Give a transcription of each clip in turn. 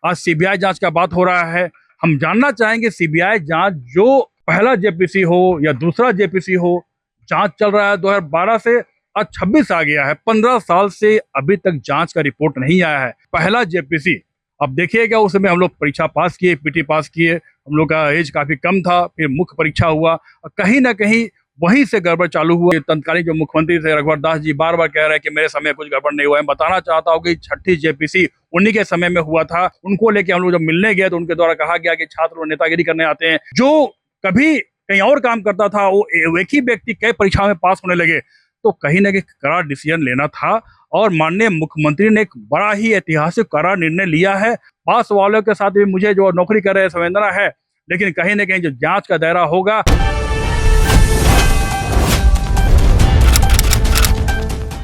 आज सीबीआई जांच का बात हो रहा है। हम जानना चाहेंगे सीबीआई जांच जो पहला जेपीसी हो या दूसरा जेपीसी हो, जांच चल रहा है 2012 से, आज 26 आ गया है। 15 साल से अभी तक जांच का रिपोर्ट नहीं आया है। पहला जेपीसी, अब देखिएगा, उस समय हम लोग परीक्षा पास किए, पीटी पास किए, हम लोग का एज काफी कम था, फिर मुख्य परीक्षा हुआ और कहीं ना कहीं वहीं से गड़बड़ चालू हुआ। तत्कालीन जो मुख्यमंत्री थे रघुवर दास जी बार बार कह रहे हैं कि मेरे समय कुछ गड़बड़ नहीं हुआ है। मैं बताना चाहता हूँ कि छठी जेपीसी उन्हीं के समय में हुआ था। उनको लेके हम लोग जब मिलने गए तो उनके द्वारा कहा गया कि छात्र नेतागिरी करने आते हैं। जो कभी कहीं और काम करता था वो एक ही व्यक्ति कई परीक्षाओं में पास होने लगे। तो कहीं ना कहीं कड़ा डिसीजन लेना था और माननीय मुख्यमंत्री ने एक बड़ा ही ऐतिहासिक कड़ा निर्णय लिया है। पास वालों के साथ भी मुझे जो नौकरी कर रहे हैं संवेदना है, लेकिन कहीं ना कहीं जो जांच का दायरा होगा।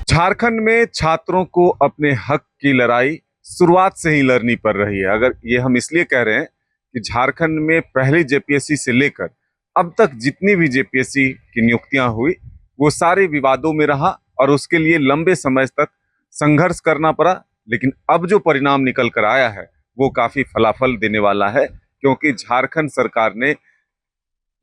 झारखंड में छात्रों को अपने हक की लड़ाई शुरुआत से ही लड़नी पड़ रही है। अगर ये हम इसलिए कह रहे हैं कि झारखंड में पहली जेपीएससी से लेकर अब तक जितनी भी जेपीएससी की नियुक्तियां हुई वो सारे विवादों में रहा और उसके लिए लंबे समय तक संघर्ष करना पड़ा। लेकिन अब जो परिणाम निकल कर आया है वो काफी फलाफल देने वाला है, क्योंकि झारखंड सरकार ने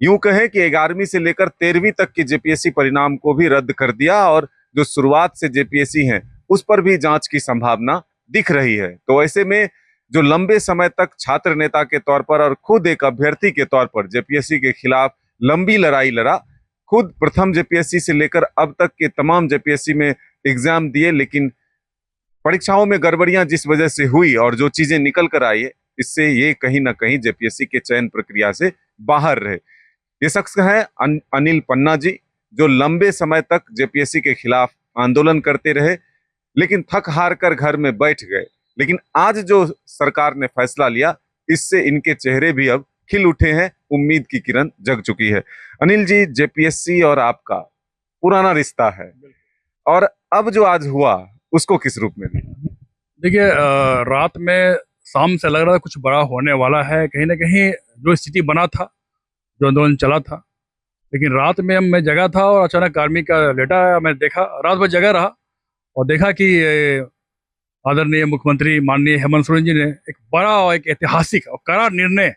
यूं कहें कि 11वीं से लेकर 13वीं तक की जेपीएससी परिणाम को भी रद्द कर दिया और जो शुरुआत से जेपीएससी हैं उस पर भी जांच की संभावना दिख रही है। तो ऐसे में जो लंबे समय तक छात्र नेता के तौर पर और खुद एक अभ्यर्थी के तौर पर जेपीएससी के खिलाफ लंबी लड़ाई लड़ा, खुद प्रथम जेपीएससी से लेकर अब तक के तमाम जेपीएससी में एग्जाम दिए, लेकिन परीक्षाओं में गड़बड़ियां जिस वजह से हुई और जो चीजें निकल कर आई है, इससे ये कहीं ना कहीं जेपीएससी के चयन प्रक्रिया से बाहर रहे। ये शख्स है अनिल पन्ना जी, जो लंबे समय तक जेपीएससी के खिलाफ आंदोलन करते रहे लेकिन थक हार कर घर में बैठ गए। लेकिन आज जो सरकार ने फैसला लिया, इससे इनके चेहरे भी अब खिल उठे हैं, उम्मीद की किरण जग चुकी है। अनिल जी, जेपीएससी और आपका पुराना रिश्ता है और अब जो आज हुआ उसको किस रूप में लिया? देखिए, रात में शाम से लग रहा था कुछ बड़ा होने वाला है। कहीं ना कहीं जो स्थिति बना था, जो आंदोलन चला था, लेकिन रात में मैं जगा था और अचानक आर्मी का लेटा आया। मैं देखा, रात भर जगा रहा और देखा कि आदरणीय मुख्यमंत्री माननीय हेमंत सोरेन जी ने एक बड़ा और एक ऐतिहासिक और कड़ा निर्णय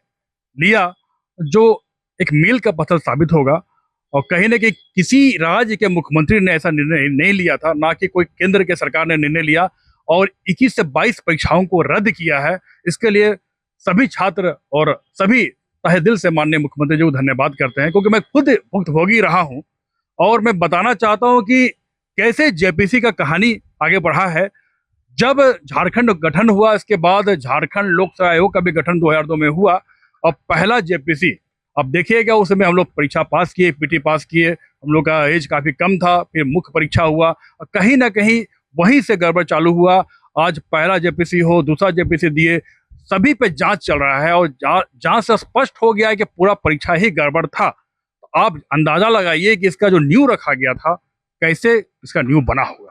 लिया, जो एक मील का पत्थर साबित होगा। और कहीं ना कहीं किसी राज्य के मुख्यमंत्री ने ऐसा निर्णय नहीं लिया था, ना कि कोई केंद्र के सरकार ने निर्णय लिया और 21 से 22 परीक्षाओं को रद्द किया है। इसके लिए सभी छात्र और सभी तहे दिल से माननीय मुख्यमंत्री जी को धन्यवाद करते हैं, क्योंकि मैं खुद भुक्तभोगी रहा हूं और मैं बताना चाहता हूं कि कैसे जेपीसी का कहानी आगे बढ़ा है। जब झारखंड गठन हुआ, इसके बाद झारखंड लोक सेवा आयोग का भी गठन 2002 में हुआ और पहला जेपीसी, अब देखिएगा, उस समय हम लोग परीक्षा पास किए, पीटी पास किए, हम लोग का एज काफी कम था, फिर मुख्य परीक्षा हुआ और कहीं ना कहीं वहीं से गड़बड़ चालू हुआ। आज पहला जेपीसी हो, दूसरा जेपीसी दिए, सभी पे जांच चल रहा है और जांच से स्पष्ट हो गया है कि पूरा परीक्षा ही गड़बड़ था। तो आप अंदाजा लगाइए कि इसका जो न्यू रखा गया था, कैसे इसका न्यू बना होगा।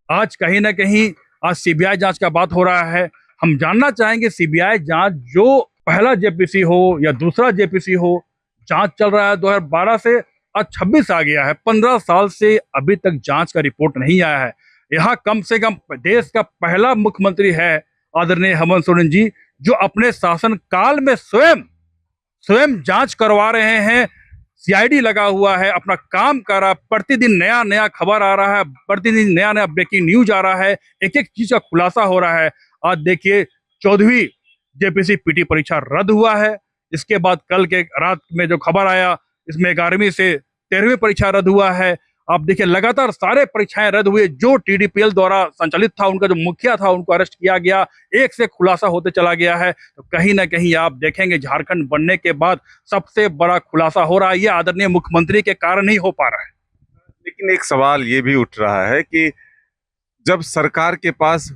आज कहीं ना कहीं आज सीबीआई जांच का बात हो रहा है। हम जानना चाहेंगे सीबीआई जांच जो पहला जेपीसी हो या दूसरा जेपीसी हो, जांच चल रहा है 2012 से, आज 26 आ गया है। 15 साल से अभी तक जांच का रिपोर्ट नहीं आया है। यहाँ कम से कम देश का पहला मुख्यमंत्री है आदरणीय हेमंत सोरेन जी, जो अपने शासन काल में स्वयं जांच करवा रहे हैं। सीआईडी लगा हुआ है, अपना काम कर रहा है, प्रतिदिन नया नया खबर आ रहा है, प्रतिदिन नया नया ब्रेकिंग न्यूज आ रहा है, एक एक चीज का खुलासा हो रहा है। आज देखिए, 14वीं जेपीसी पीटी परीक्षा रद्द हुआ है। इसके बाद कल के रात में जो खबर आया, इसमें 11वीं से 13वीं परीक्षा रद्द हुआ है। आप देखिए, लगातार सारे परीक्षाएं रद्द हुए। जो टीडीपीएल द्वारा संचालित था, उनका जो मुखिया था, उनको अरेस्ट किया गया, एक से खुलासा होते चला गया है। तो कहीं ना कहीं आप देखेंगे झारखंड बनने के बाद सबसे बड़ा खुलासा हो रहा है। ये आदरणीय मुख्यमंत्री के कारण ही हो पा रहा है। लेकिन एक सवाल ये भी उठ रहा है कि जब सरकार के पास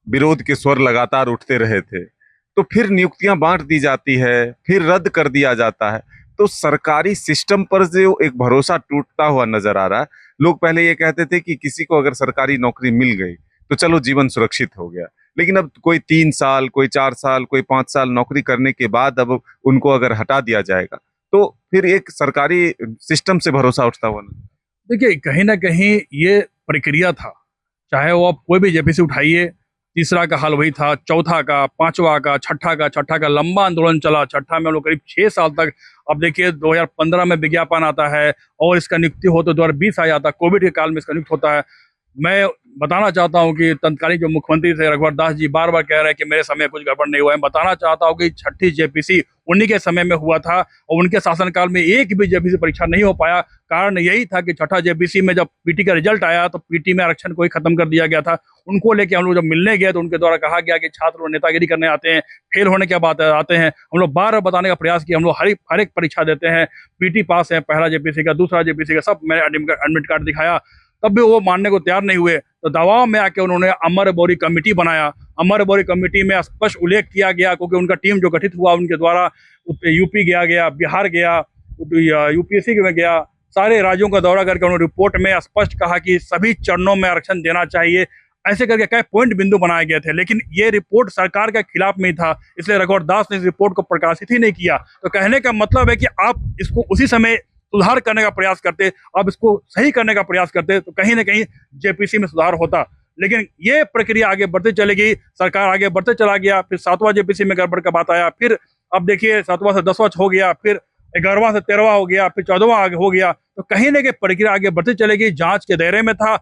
विरोध के स्वर लगातार उठते रहे थे, तो फिर नियुक्तियां बांट दी जाती है, फिर रद्द कर दिया जाता है, तो सरकारी सिस्टम पर जो एक भरोसा टूटता हुआ नजर आ रहा है। लोग पहले ये कहते थे कि किसी को अगर सरकारी नौकरी मिल गई तो चलो जीवन सुरक्षित हो गया, लेकिन अब कोई 3 साल, कोई 4 साल, कोई 5 साल नौकरी करने के बाद अब उनको अगर हटा दिया जाएगा तो फिर एक सरकारी सिस्टम से भरोसा उठता हुआ नहीं। देखिए, कहीं ना कहीं ये प्रक्रिया था, चाहे वो आप कोई भी जेपीसी उठाइए, तीसरा का हाल वही था, चौथा का, पांचवा का, छठा का लंबा आंदोलन चला। छठा में हम लोग करीब 6 साल तक, अब देखिए 2015 में विज्ञापन आता है और इसका नियुक्ति हो तो 2020 आ जाता, कोविड के काल में इसका नियुक्त होता है। मैं बताना चाहता हूं कि तत्कालीन जो मुख्यमंत्री थे रघुवर दास जी बार बार कह रहे हैं कि मेरे समय कुछ गड़बड़ नहीं हुआ है। मैं बताना चाहता हूं कि छठी जेपीसी उन्हीं के समय में हुआ था और उनके शासनकाल में एक भी जेपीसी परीक्षा नहीं हो पाया। कारण यही था कि छठा जेपीसी में जब पीटी का रिजल्ट आया तो पीटी में आरक्षण को ही खत्म कर दिया गया था। उनको लेके हम लोग जब मिलने गए तो उनके द्वारा कहा गया कि छात्र नेतागिरी करने आते हैं, फेल होने के बाद आते हैं। हम लोग बार बार बताने का प्रयास किया, हम लोग हर एक परीक्षा देते हैं, पीटी पास है, पहला जेपीसी का, दूसरा जेपीसी का, सब मैंने एडमिट कार्ड दिखाया, तब भी वो मानने को तैयार नहीं हुए। तो दबाव में आके उन्होंने अमर बोरी कमेटी बनाया। अमर बोरी कमेटी में स्पष्ट उल्लेख किया गया, क्योंकि उनका टीम जो गठित हुआ उनके द्वारा यूपी गया, बिहार गया, यूपीएससी में गया, सारे राज्यों का दौरा करके उन्होंने रिपोर्ट में स्पष्ट कहा कि सभी चरणों में आरक्षण देना चाहिए। ऐसे करके कई पॉइंट बिंदु बनाए गए थे, लेकिन ये रिपोर्ट सरकार के खिलाफ में था, इसलिए रघुवर दास ने इस रिपोर्ट को प्रकाशित ही नहीं किया। तो कहने का मतलब है कि आप इसको उसी समय सुधार करने का प्रयास करते, आप इसको सही करने का प्रयास करते, तो कहीं ना कहीं जेपीसी में सुधार होता। लेकिन ये प्रक्रिया आगे बढ़ती चलेगी, सरकार आगे बढ़ते चला गया, फिर 7वां जेपीसी में गड़बड़ का बात आया, फिर अब देखिए 7वां से 10वां हो गया, फिर 11वां से 13वां हो गया, फिर 14वां आगे हो गया। तो कहीं ना कहीं प्रक्रिया आगे बढ़ती चलेगी। जांच के दायरे में था,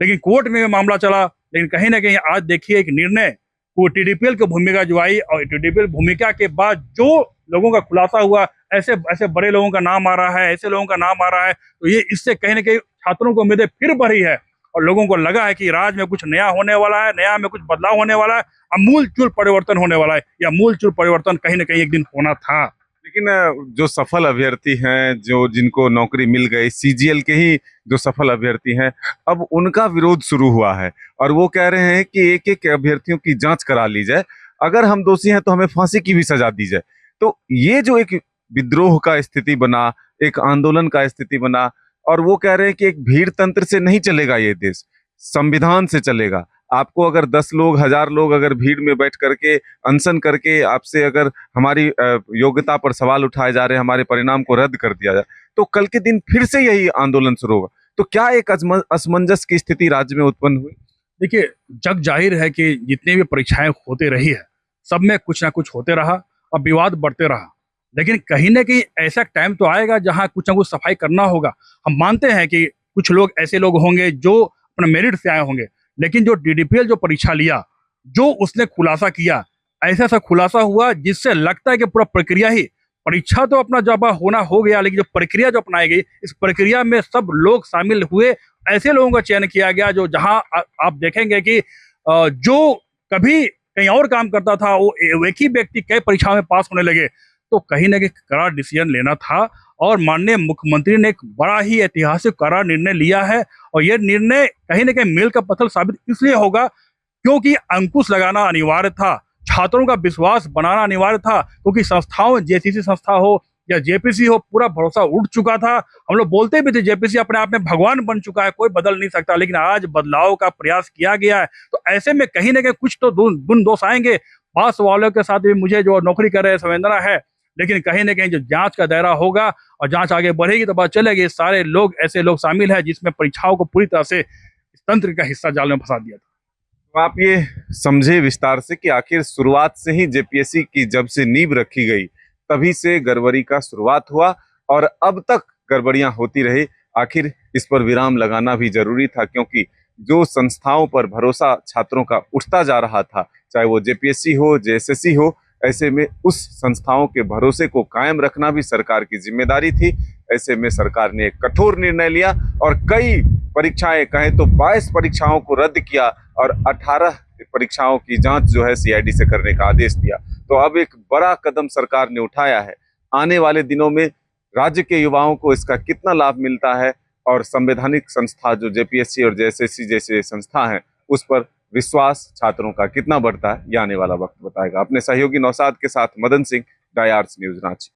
लेकिन कोर्ट में मामला चला, लेकिन कहीं ना कहीं आज देखिए एक निर्णय, वो टीडीपीएल की भूमिका जो आई और टीडीपीएल भूमिका के बाद जो लोगों का खुलासा हुआ, ऐसे ऐसे बड़े लोगों का नाम आ रहा है, ऐसे लोगों का नाम आ रहा है, तो ये इससे कहीं ना कहीं छात्रों को उम्मीदें फिर बढ़ी है और लोगों को लगा है कि राज्य में कुछ नया होने वाला है, नया में कुछ बदलाव होने वाला है, अमूलचूल परिवर्तन होने वाला है। या अमूलचूल परिवर्तन कहीं ना कहीं एक दिन होना था। लेकिन जो सफल अभ्यर्थी हैं, जो जिनको नौकरी मिल गई, सीजीएल के ही जो सफल अभ्यर्थी हैं, अब उनका विरोध शुरू हुआ है और वो कह रहे हैं कि एक एक अभ्यर्थियों की जांच करा ली जाए, अगर हम दोषी हैं तो हमें फांसी की भी सजा दी जाए। तो ये जो एक विद्रोह का स्थिति बना, एक आंदोलन का स्थिति बना, और वो कह रहे हैं कि एक भीड़ तंत्र से नहीं चलेगा ये देश, संविधान से चलेगा। आपको अगर 10 लोग, 1000 लोग अगर भीड़ में बैठ करके अनशन करके आपसे अगर हमारी योग्यता पर सवाल उठाए जा रहे हैं, हमारे परिणाम को रद्द कर दिया जाए, तो कल के दिन फिर से यही आंदोलन शुरू होगा। तो क्या एक असमंजस की स्थिति राज्य में उत्पन्न हुई? देखिए, जग जाहिर है कि जितनी भी परीक्षाएं होते रही है, सब में कुछ ना कुछ होते रहा और विवाद बढ़ते रहा। लेकिन कहीं ना कहीं ऐसा टाइम तो आएगा जहां कुछ ना कुछ सफाई करना होगा। हम मानते हैं कि कुछ लोग ऐसे लोग होंगे जो अपने मेरिट से आए होंगे, लेकिन जो डीडीपीएल जो परीक्षा लिया, जो उसने खुलासा किया, ऐसा ऐसा खुलासा हुआ जिससे लगता है कि पूरा प्रक्रिया ही, परीक्षा तो अपना जब होना हो गया, लेकिन जो प्रक्रिया जो अपनाई गई, इस प्रक्रिया में सब लोग शामिल हुए। ऐसे लोगों का चयन किया गया जो जहां आप देखेंगे कि जो कभी कहीं और काम करता था, वो एक ही व्यक्ति कई परीक्षाओं में पास होने लगे। तो कहीं ना कहीं करार डिसीजन लेना था और माननीय मुख्यमंत्री ने एक बड़ा ही ऐतिहासिक करार निर्णय लिया है। और यह निर्णय कहीं ना कहीं मील का पत्थर साबित इसलिए होगा क्योंकि अंकुश लगाना अनिवार्य था, छात्रों का विश्वास बनाना अनिवार्य था, क्योंकि संस्थाओं, जेसीसी संस्था हो या जेपीसी हो, पूरा भरोसा उठ चुका था। हम लोग बोलते भी थे जेपीसी अपने आप में भगवान बन चुका है, कोई बदल नहीं सकता, लेकिन आज बदलाव का प्रयास किया गया है। तो ऐसे में कहीं ना कहीं कुछ तो गुण दोष आएंगे। पास वालों के साथ भी मुझे जो नौकरी कर रहे संवेदना है, लेकिन कहीं ना कहीं जो जांच का दायरा होगा और जांच आगे बढ़ेगी तो पता चलेगी सारे लोग, ऐसे लोग शामिल हैं जिसमें परीक्षाओं को पूरी तरह से इस तंत्र का हिस्सा जाल में फंसा दिया था। तो आप ये समझे विस्तार से कि आखिर शुरुआत से ही जेपीएससी की जब से नींव रखी गई, तभी से गड़बड़ी का शुरुआत हुआ और अब तक गड़बड़ियां होती रही। आखिर इस पर विराम लगाना भी जरूरी था, क्योंकि जो संस्थाओं पर भरोसा छात्रों का उठता जा रहा था, चाहे वो जेपीएससी हो, जेएसएससी हो, ऐसे में उस संस्थाओं के भरोसे को कायम रखना भी सरकार की जिम्मेदारी थी। ऐसे में सरकार ने एक कठोर निर्णय लिया और कई परीक्षाएं, कहें तो 22 परीक्षाओं को रद्द किया और 18 परीक्षाओं की जांच जो है सीआईडी से करने का आदेश दिया। तो अब एक बड़ा कदम सरकार ने उठाया है। आने वाले दिनों में राज्य के युवाओं को इसका कितना लाभ मिलता है और संवैधानिक संस्था जो जेपीएससी और जेएसएससी जैसे संस्था हैं, उस पर विश्वास छात्रों का कितना बढ़ता है, ये आने वाला वक्त बताएगा। अपने सहयोगी नौशाद के साथ मदन सिंह, डायार्स न्यूज रांची।